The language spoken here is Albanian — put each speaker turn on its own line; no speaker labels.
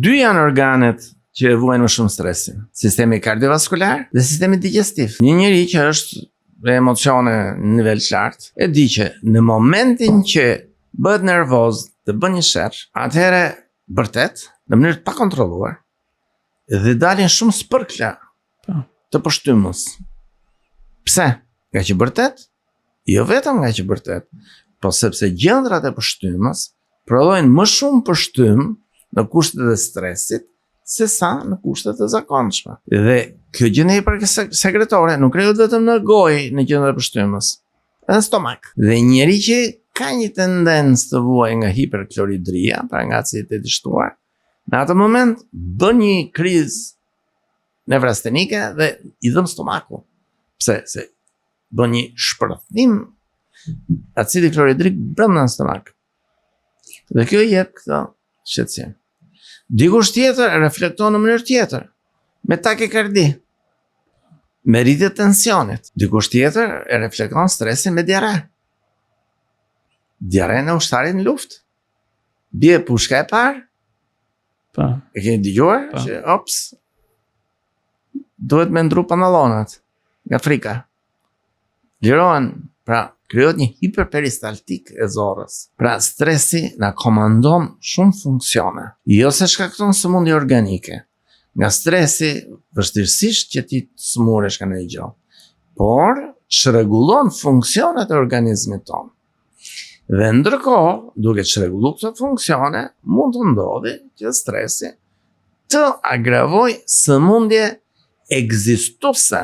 Dy janë organet që vuajnë më shumë stresin. Sistemi kardiovaskular dhe sistemi digestiv. Një njeri që është me emocione në nivel lartë, e di që në momentin që bëhet nervoz dhe bën një sherr, atëherë vërtet, në mënyrë të pakontrolluar, dhe dalin shumë spërkla të pështymës. Pse? Nga që vërtet, jo vetëm nga që vërtet, po sepse gjëndrat e pështymës prodhojnë më shumë pështym në kushtet e stresit se sa në kushtet e zakonshme. Dhe kjo gjendje sekretore nuk krijohet vetëm në gojë në gjendjen e pështymës, edhe në stomak. Dhe njeri që ka një tendencë të vuajë nga hiperkloridria, pra nga aciditeti i shtuar, në atë moment bën një krizë nevrastenike dhe i dhëm stomaku. Pse? Se bën një shpërthim acidi kloridrik brenda në stomak. Dhe kjo i jep këtë shqetësim. Dikush tjetër reflekton në mënyrë tjetër, me takikardi, me rritje tensionit. Dikush tjetër e reflekton stresin me diare. Diare në ushtarit në luft. Bie pushka e parë. E keni dëgjuar që ops, duhet me ndru pantalonat nga frika. Lirohen, pra krijohet një hiperperistaltik e zorrës. Pra stresi na komandon shumë funksione. Jo se shkakton sëmundje organike. Nga stresi vështirësisht që ti të smuresh ka ndonjë gjë, por çrregullon funksionet e organizmit tonë. Dhe ndërkohë, duke çrregulluar këto funksione, mund të ndodhi që stresi të agravojë sëmundje ekzistuese